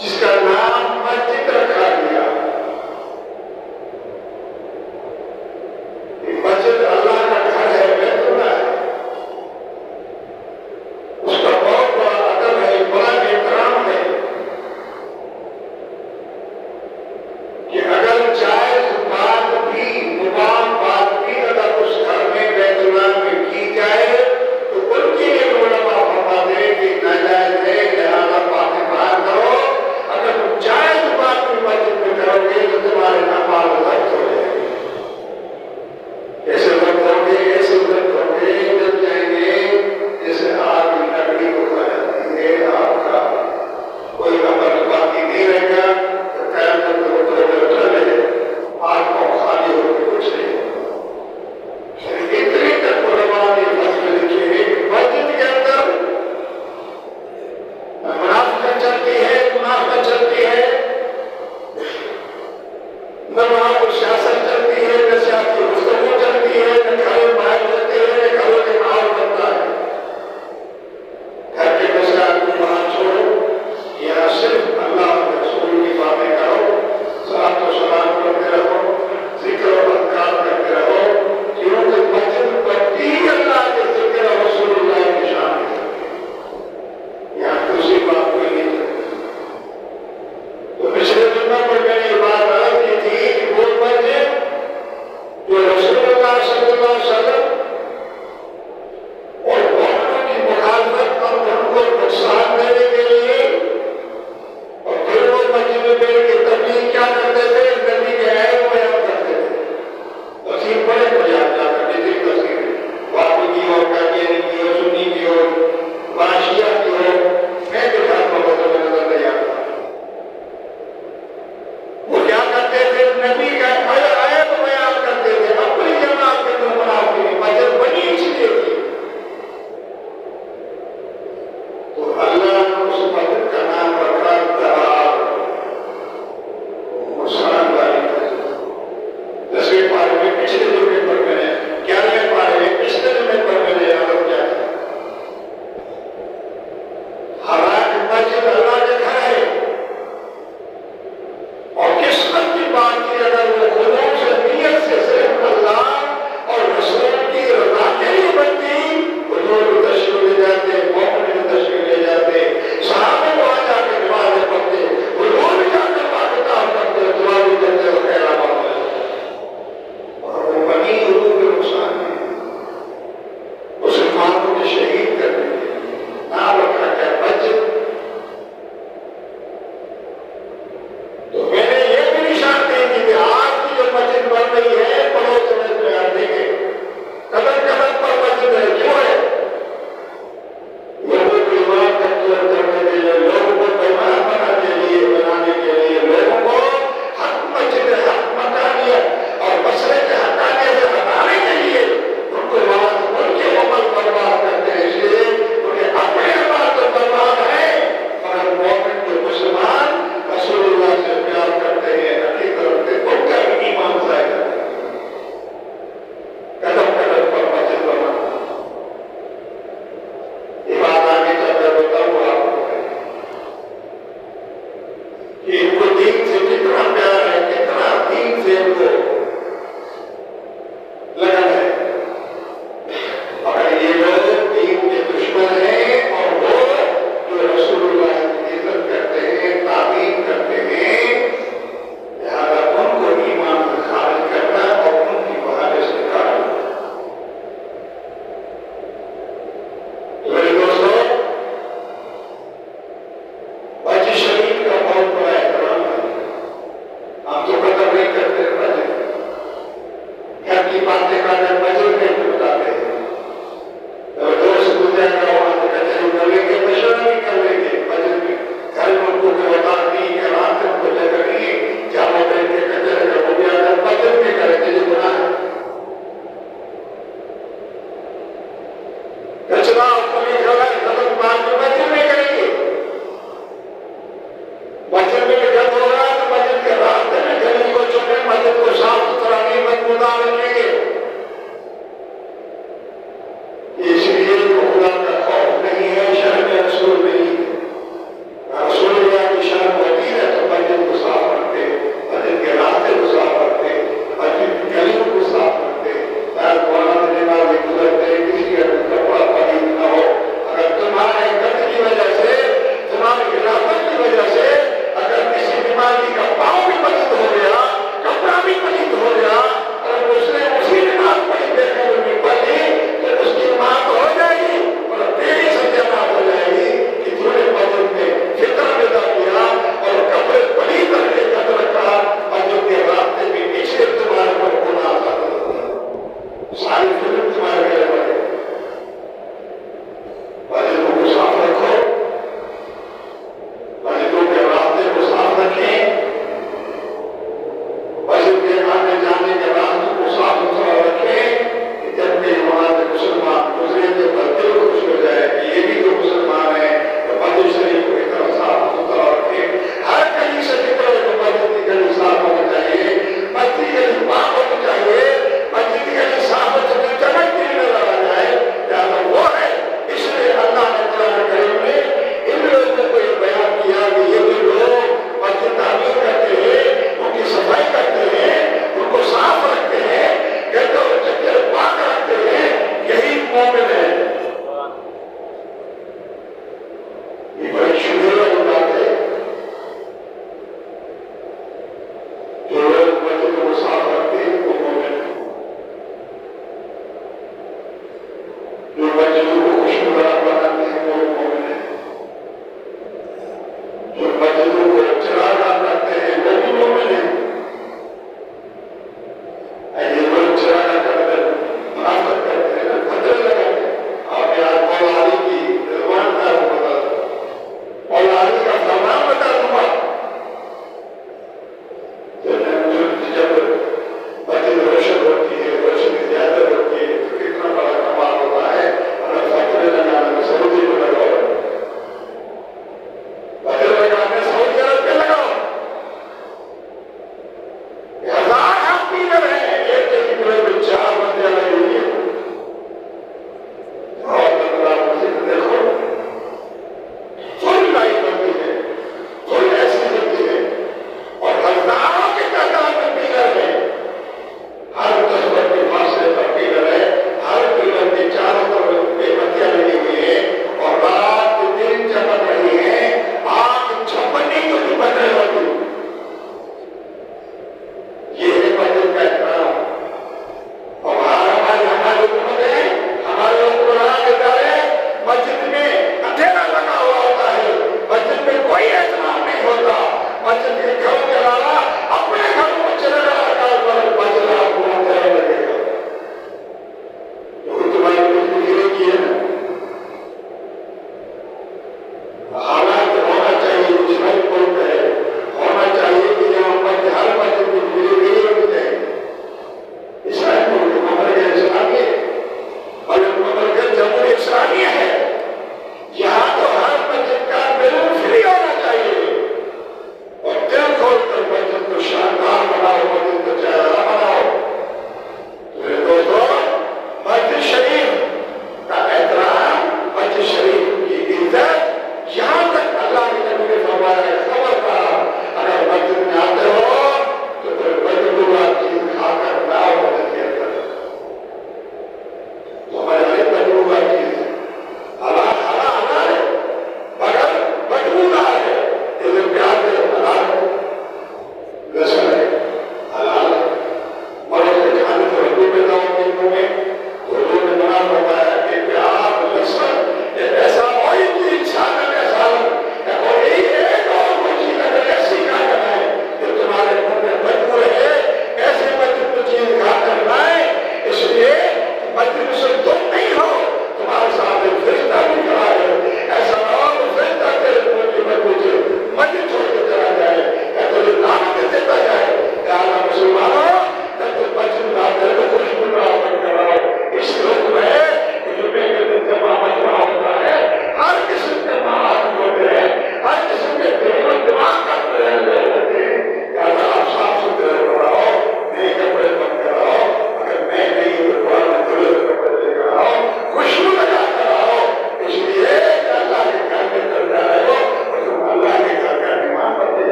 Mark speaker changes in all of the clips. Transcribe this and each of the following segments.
Speaker 1: جس کا نام مسجد رکھا گیا. مسجد اللہ کا گھر ہے، بیت اللہ ہے. اس کا بہت بڑا ادب ہے، بڑا احترام ہے کہ اگر جائز بات بھی، مباح بات بھی اگر اس گھر میں بیت اللہ میں کی جائے تو ان کے لیے علماء فرماتے ہیں کہ ناجائز ہے، لہذا باہر کرو.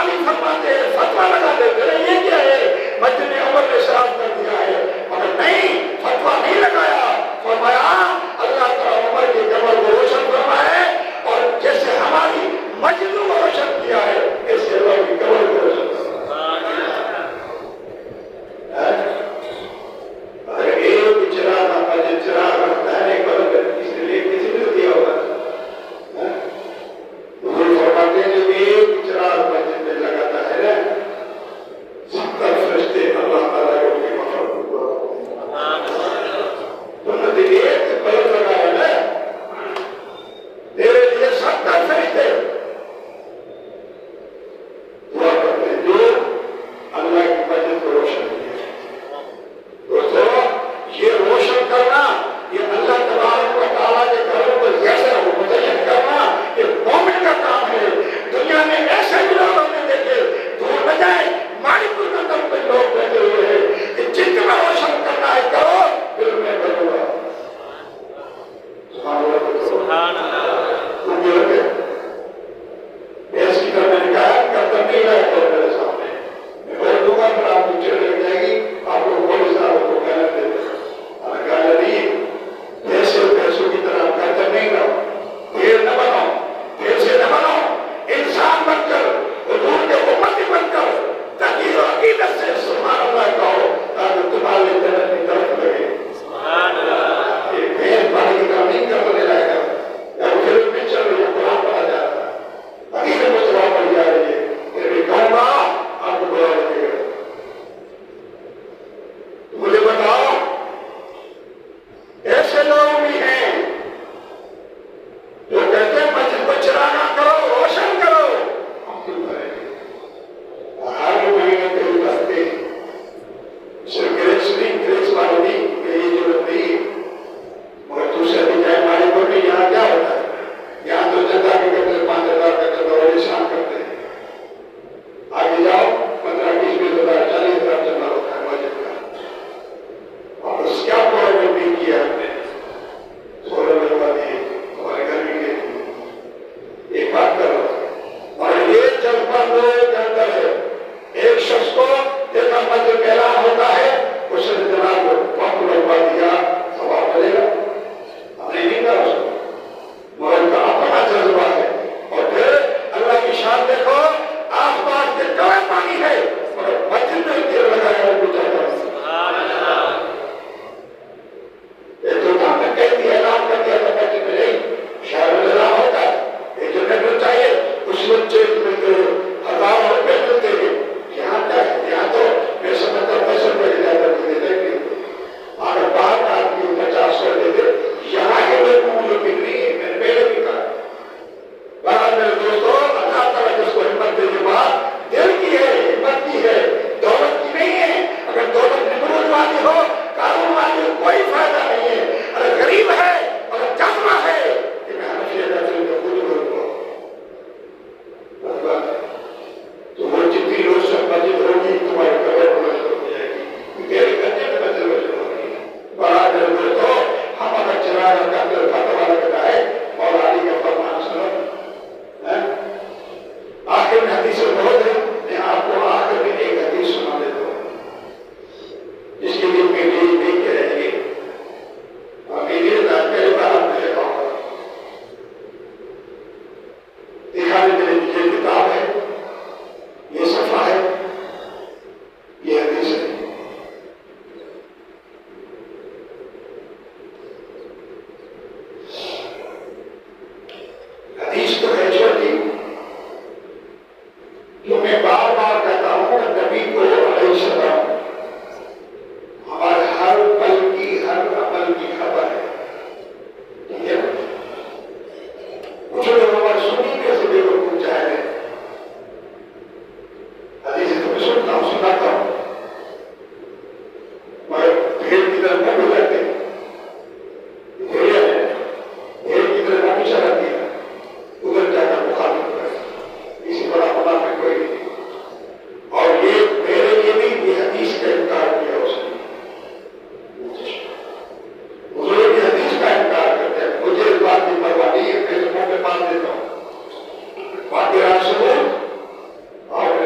Speaker 1: علی فرماتے ہیں، فتوا لگا دیتے ہیں یہ کیا ہے، مسجد عمر نے شراب کر دیا ہے، مگر نہیں، فتوا نہیں لگایا، فرمایا اللہ تعالیٰ عمر کی قبر کو روشن فرمائے اور جیسے ہماری مسجد کو روشن کیا ہے ایسے اللہ کی قبر کو روشن اگر ایک چراغ مسجد چراغ رکھتا ہے ایک بار کسی نے کسی نے دیا ہوگا، فرماتے ہیں جو ایک چراغ مسجد میں لگاتا ہے نا 70 فرشتے اللہ تعالیٰ کے ان کی مفرد تو نے ایک بلب لگایا نا تیرے لیے 70 فرشتے دعا کرتے ہیں جو اللہ کی مسجد کو روشن کیا۔ دوستو یہ روشن کرنا، یہ اللہ تبارک و تعالیٰ کے گھروں کو کیسے متعین کرنا یہ مومن کا کام ہے۔ دنیا میں ایسے بھی لوگ ہم نے دیکھے دور نہ جائے مالی پور کا دم پہ لوگ بیٹھے ہوئے ہیں کہ جتنا روشن کرنا ہے کرو پھر میں کروں گا۔ سبحان اللہ مجھے لگے ایسی طرح میں نے کہا کرتا نہیں رہا تو میرے سامنے میں بول دوں گا پھر آپ کو چڑھ لگ جائے گی، آپ کو بہت سارا کو کہنا دیتے ہیں کہا نہیں ایسے پیسوں کی طرح کرتا نہیں رہو، پھر نہ بناؤ، پھر سے نہ بناؤ، انسان بن کر حضور کے امتی بن کر تاکہ وہ عقیدت سے سبحان اللہ کہو تاکہ تمہارے جنت کی طرف لگے۔ سبحان اللہ یہ بھید بھائی کی کام نہیں کرنے لائے گا، یا وہ فلم میں چل رہی ہے قرآن پڑھا جا رہا ہے حقیقت میں جواب پڑھی جا رہی ہے، پھر بھی کہوں گا آپ کو برا لگے گا۔ مجھے بتاؤ ایسے لوگ بھی ہیں جو کہتے ہیں مسجد کو چراغاں کرو روشن کرو، ہم کیوں کریں گے؟ ہر مہینے کہیں کرتے صرف گریس نہیں، گریس والے نہیں کہ یہ ضرورت نہیں مگر دوسرے بھی جائے مالی کو نہیں، یہاں کیا ہوتا ہے، یہاں تو جنتا کے قتل 5,000 کا قتل اور نشان کرتے ہیں، آگے جاؤ 15-20,000 40,000 چندہ ہوتا ہے مسجد کا، اور اس کیا پروگرام نہیں کیا ہم نے سولر لگوا دیے ہمارے گھر بھی گئے ایک بات کر رہا ہوں اور یہ جذبہ لوگوں کے اندر ہے۔ ایک شخص کو دیکھا مسجد کا اعلان ہوتا ہے اس نے جناب کو پمپ لگوا دیا، ثواب ملے گا، ہم نے نہیں کہا اس کو مگر ان کا اپنا جذبہ ہے۔ اور پھر اللہ کی شان دیکھو آس پاس کے کڑے پانی ہے مگر مسجد میں دیر لگایا وہ گزرتا ہے۔ ایک تو کام نے کہہ دیا اعلان کر دیا تھا مسجد میں نہیں، شہر میں اعلان ہوتا ہے ایک جنریٹر چاہیے اس میں چیک ملتے ہیں، 1000 روپے ملتے ہیں، یہاں کیا ہے، یہاں تو میں سمجھتا 10 روپے کی زیادہ دیتے ہیں، اگر باہر کا آدمی 50 دیتے یہاں کے لوگ مجھے بگڑی ہے، میں نے پہلے بھی کہا۔ بہرحال میرے دوستوں اللہ تعالیٰ جس کو ہمت دے کے بعد دل کی ہے، ہمت کی ہے، دولت کی نہیں ہے۔ اگر دولت نمرود والی ہو قانون والی ہو کوئی فائدہ نہیں ہے، اگر غریب ہے اگر جذبہ ہے کہ میں ہمیشہ دل میں خود کروں گا تو وہ جتنی روشن مسجد ہوگی تمہاری قبر روشن ہو جائے گی، تیرے گھر میں مسجد روشن ہوگی۔ بڑا دل میں تو ہم اگر چراغ کا دل فتوا لگتا ہے مولا علی کا فرمان سنو، آخر میں حدیث بہت ہے، میں آپ کو آخر میں ایک حدیث سنا دیتا ہوں جس کے لیے میں نہیں کہہ رہے ہیں میری پہلی بار آپ نے لکھا ہوگا دکھانے کے لیے یہ کتاب ہے، یہ صفحہ ہے، یہ حدیث ہے۔ حدیث تو ہے چھوٹی جو میں بار بار کہتا ہوں نبی کو علیہ السلام ہمارے ہر پل کی ہر عمل کی خبر ہے، ٹھیک ہے؟ کچھ لوگ ہمارے سنی کیسے بھی لوگ پوچھا ہے حدیث تو میں سنتا ہوں سناتا ہوں مگر بھیڑ کی طرح نہ گزرتے، بھیڑ کی طرح نہ پیچھا رہتی ہے، ادھر جا کر مخالف کرے، اسی بڑا بنا میں کوئی نہیں۔ اور یہ میرے لیے نہیں، یہ حدیث کا انکار کیا اس نے، حضور کی حدیث کا انکار کرتے ہیں، مجھے اس بات کی پرواہ نہیں ہے، میں منہ پہ مان دیتا ہوں باقی رات سنو اور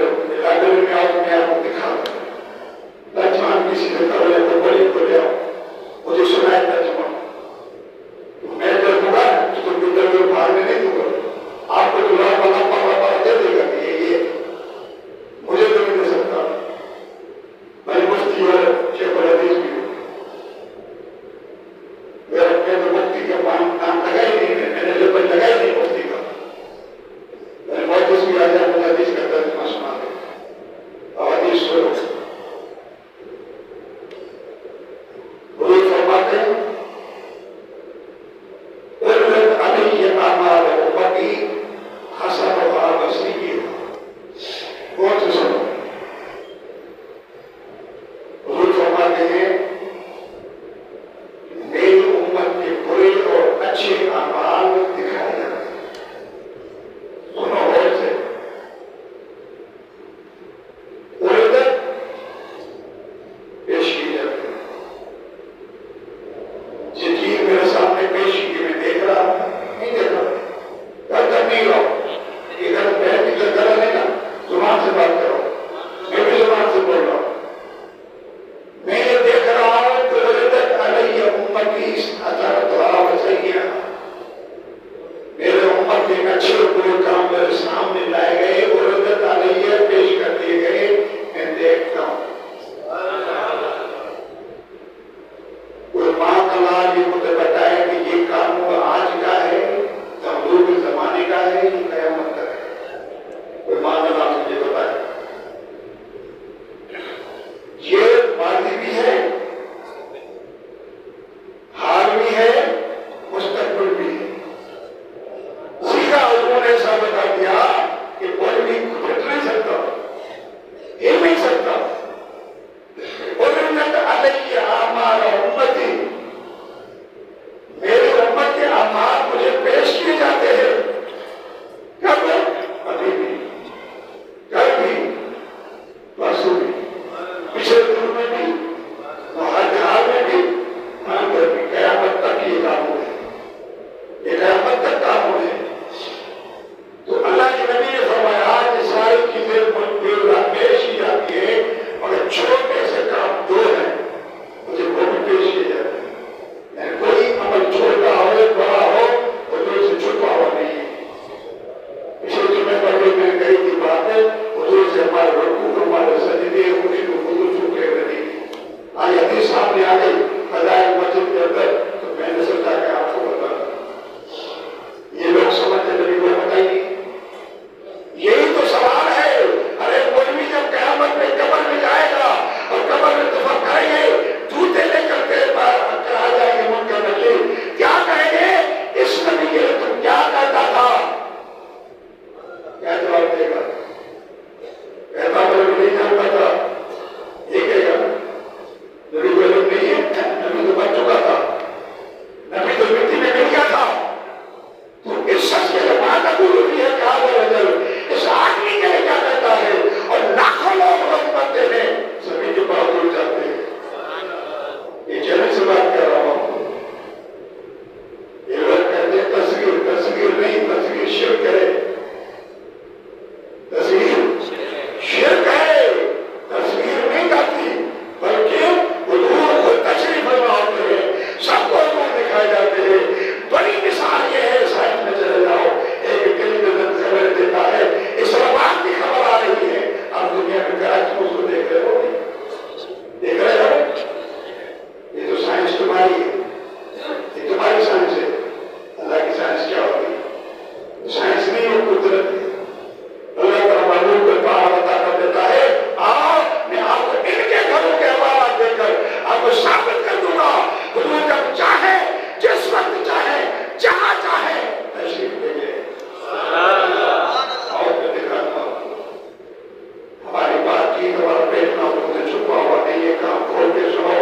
Speaker 1: دیکھنا مجھ سے چھپا ہوا نہیں ہے، کام کھول کے سنو،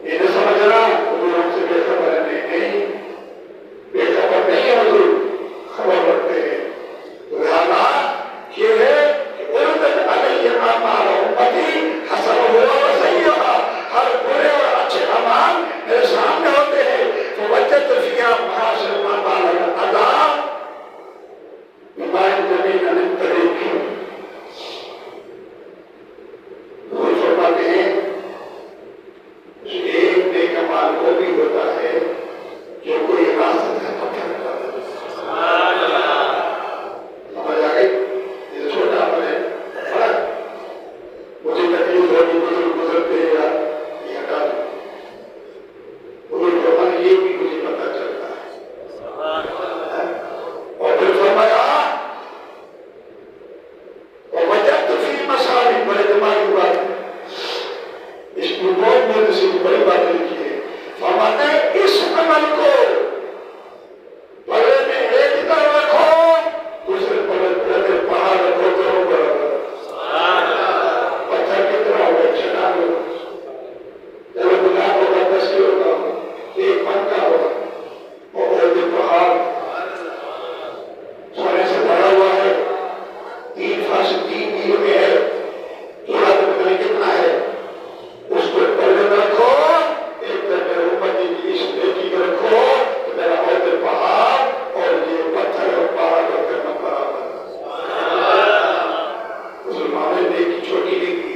Speaker 1: یہ سمجھنا حضور ہم سے بے خبر ہے، نہیں بے خبر نہیں ہے، حضور خبر رکھتے ہیں۔ لہذا یہ ہے کہ اردت علیہ اعمال امتی حسن ہوا وسیئھا، ہر برے اور اچھے اعمال میرے سامنے ہوتے ہیں، فوجدت فیھا محاسن ما بالغ الاذى بما ينتمي عن الطريق۔ وہ فرماتے ہیں ایک نیک اعمال وہ بھی ہوتا ہے جو کوئی راست ہے پتھر کا، سمجھ آ گئی؟ یہ چھوٹا عمل ہے، فرق مجھے تکلیف ہوگی بزرگ گزرتے ہیں یار یہ ہٹا دو، بزرگ فرمانے یہ بھی مجھے پتہ چلتا ہے۔ اور پھر فرمایا ووجدت فی مساوی، بڑے دماغی بات ہے، اس میں بہت بہت سی بڑی بات لکھی ہے۔ فرماتے ہیں اس عمل کو پلے میں ایک طرف رکھو، دوسرے پلے پہاڑ رکھو، دونوں برابر پتھر کی طرح ہو چنا لو، چلو گناہ ہوگا 10 کلو کا ہوگا، ایک من کا ہوگا، اور یہ پہاڑ سونے سے بھرا ہوا ہے، 3 میل میں ہے، تھوڑا تو پتہ نہیں کتنا ہے، اس کو پلے میں رکھو، ایک طرف میرے امتی کی اس بیٹی کو رکھو، تو میرا عہدے پہاڑ اور یہ پتھر اور پہاڑ کا کرنا برابر۔ مسلمانوں نے ایک چھوٹی نہیں کی